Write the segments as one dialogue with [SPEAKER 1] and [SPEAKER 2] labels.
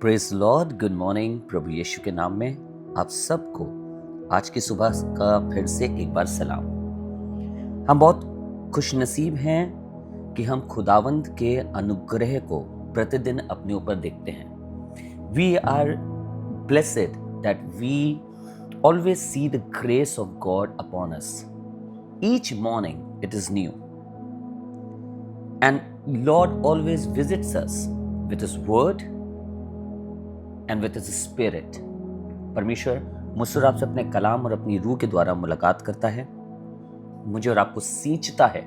[SPEAKER 1] Praise Lord, good morning. प्रभु यीशु के नाम में आप सबको आज की सुबह का फिर से एक बार सलाम। हम बहुत खुशनसीब हैं कि हम खुदावंद के अनुग्रह को प्रतिदिन अपने ऊपर देखते हैं। We are blessed that we always see the grace of God upon us. Each morning it is new and Lord always visits us with his word and with his spirit। परमेश्वर मुझसे और आपसे अपने कलाम और अपनी रूह के द्वारा मुलाकात करता है, मुझे और आपको सींचता है,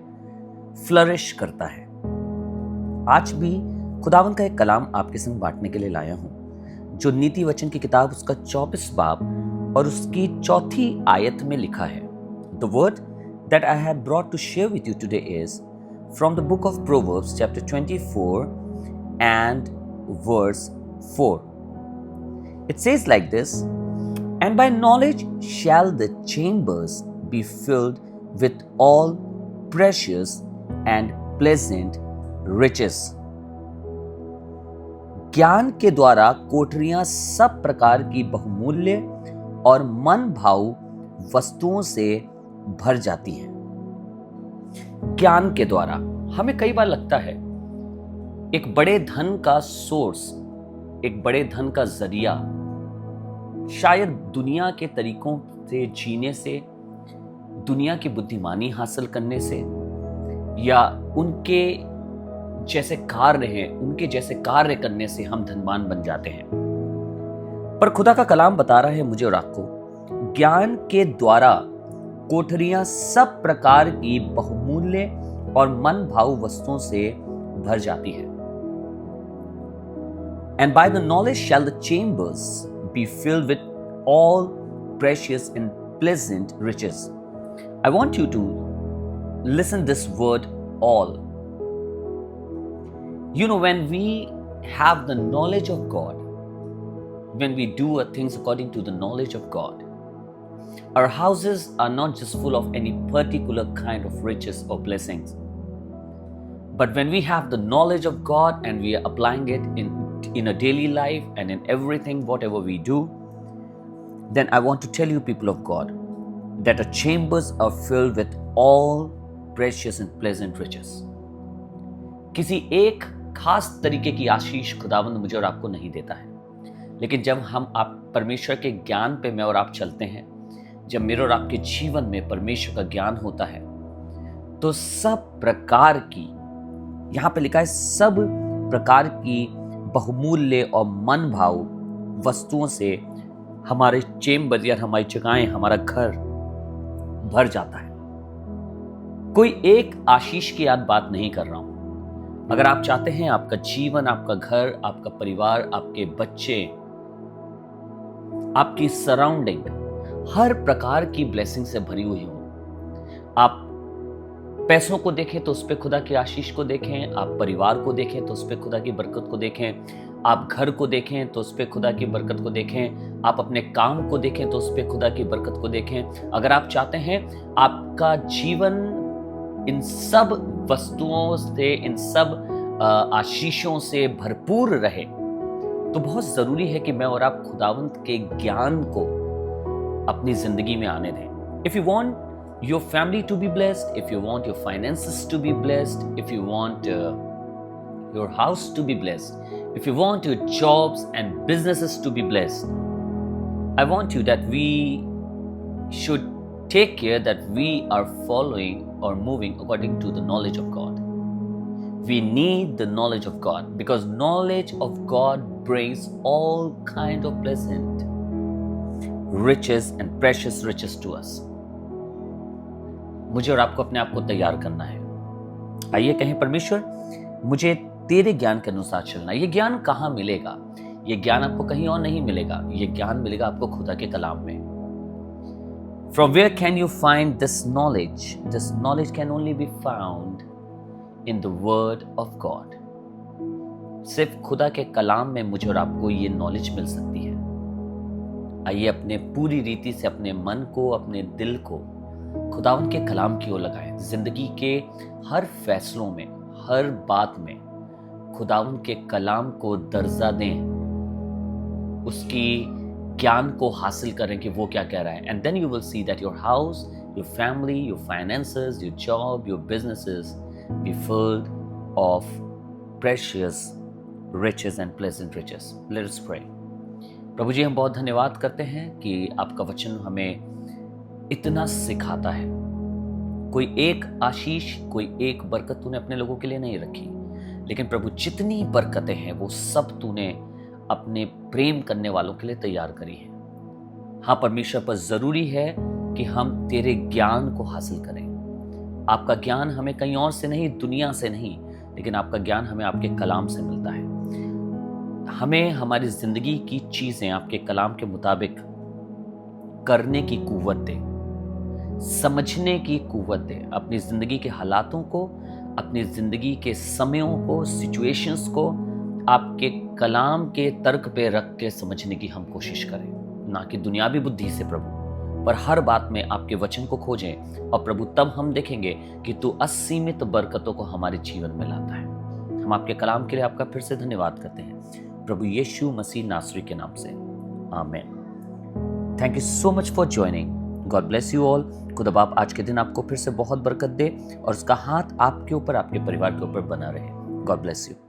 [SPEAKER 1] फ्लरिश करता है। आज भी खुदावंद का एक कलाम आपके संग बांटने के लिए लाया हूं, जो नीति वचन की किताब उसका 24 बाब और उसकी 4 आयत में लिखा है। The word that I have brought to share with you today is from the book of Proverbs chapter 24 and verse 4। It says like this, and by knowledge shall the chambers be filled with all precious and pleasant riches। ज्ञान के द्वारा कोठरियां सब प्रकार की बहुमूल्य और मन भाऊ वस्तुओं से भर जाती हैं। ज्ञान के द्वारा हमें कई बार लगता है एक बड़े धन का सोर्स, एक बड़े धन का जरिया शायद दुनिया के तरीकों से जीने से, दुनिया की बुद्धिमानी हासिल करने से, या उनके जैसे कार्य हैं, उनके जैसे कार्य करने से हम धनवान बन जाते हैं। पर खुदा का कलाम बता रहा है मुझे और आपको, ज्ञान के द्वारा कोठरियां सब प्रकार की बहुमूल्य और मन भाऊ वस्तुओं से भर जाती है। And by the knowledge shall the chambers be filled with all precious and pleasant riches। I want you to listen this word all। You know, when we have the knowledge of God, when we do things according to the knowledge of God, our houses are not just full of any particular kind of riches or blessings, but when we have the knowledge of God and we are applying it in a daily life and in everything, whatever we do, then I want to tell you, people of God, that our chambers are filled with all precious and pleasant riches। किसी एक खास तरीके की आशीष खुदावंद मुझे और आपको नहीं देता है, लेकिन जब हम आप परमेश्वर के ज्ञान पे मैं और आप चलते हैं, जब मेरे और आपके जीवन में परमेश्वर का ज्ञान होता है, तो सब प्रकार की, यहां पे लिखा है सब प्रकार की बहुमूल्य और मन भाव वस्तुओं से हमारे चेम्बर या हमारी जगहें, हमारा घर भर जाता है। कोई एक आशीष की याद बात नहीं कर रहा हूं। अगर आप चाहते हैं आपका जीवन, आपका घर, आपका परिवार, आपके बच्चे, आपकी सराउंडिंग हर प्रकार की ब्लेसिंग से भरी हुई हो, आप पैसों को देखें तो उस पे खुदा की आशीष को देखें, आप परिवार को देखें तो उस पे खुदा की बरकत को देखें, आप घर को देखें तो उस पे खुदा की बरकत को देखें, आप अपने काम को देखें तो उस पे खुदा की बरकत को देखें। अगर आप चाहते हैं आपका जीवन इन सब वस्तुओं से, इन सब आशीषों से भरपूर रहे, तो बहुत जरूरी है कि मैं और आप खुदावंत के ज्ञान को अपनी जिंदगी में आने दें। If you want your family to be blessed, if you want your finances to be blessed, if you want your house to be blessed, if you want your jobs and businesses to be blessed, I want you that we should take care that we are following or moving according to the knowledge of God। We need the knowledge of God, because knowledge of God brings all kind of pleasant riches and precious riches to us। मुझे और आपको अपने आप को तैयार करना है। आइए कहें, परमेश्वर मुझे तेरे ज्ञान के अनुसार चलना। ये ज्ञान कहाँ मिलेगा? ये ज्ञान आपको कहीं और नहीं मिलेगा, ये ज्ञान मिलेगा आपको खुदा के कलाम में। From where can you find this knowledge? This knowledge can only be found in the word of God। सिर्फ खुदा के कलाम में मुझे और आपको ये नॉलेज मिल सकती है। आइए अपने पूरी रीति से अपने मन को, अपने दिल को खुदावंद के कलाम की ओर लगाएं। जिंदगी के हर फैसलों में, हर बात में खुदावंद के कलाम को दर्जा दें। उसकी ज्ञान को हासिल करें कि वो क्या कह रहा है, and then you will see that your house, your family, your finances, your job, your businesses be filled of precious riches and pleasant riches. Let us pray. प्रभु जी, हम बहुत धन्यवाद करते हैं कि आपका वचन हमें इतना सिखाता है। कोई एक आशीष, कोई एक बरकत तूने अपने लोगों के लिए नहीं रखी, लेकिन प्रभु जितनी बरकतें हैं वो सब तूने अपने प्रेम करने वालों के लिए तैयार करी है। हाँ परमेश्वर, पर जरूरी है कि हम तेरे ज्ञान को हासिल करें। आपका ज्ञान हमें कहीं और से नहीं, दुनिया से नहीं, लेकिन आपका ज्ञान हमें आपके कलाम से मिलता है। हमें हमारी जिंदगी की चीजें आपके कलाम के मुताबिक करने की कुव्वत दे, समझने की कुव्वत दे, अपनी जिंदगी के हालातों को, अपनी जिंदगी के समयों को, सिचुएशंस को आपके कलाम के तर्क पे रख के समझने की हम कोशिश करें, ना कि दुनियावी बुद्धि से प्रभु, पर हर बात में आपके वचन को खोजें। और प्रभु तब हम देखेंगे कि तू असीमित बरकतों को हमारे जीवन में लाता है। हम आपके कलाम के लिए आपका फिर से धन्यवाद करते हैं प्रभु यीशु मसीह नासरी के नाम से, आमीन। Thank you so much for joining. God bless you all. खुदा बाप आज के दिन आपको फिर से बहुत बरकत दे और उसका हाथ आपके ऊपर, आपके परिवार के ऊपर बना रहे। God bless you.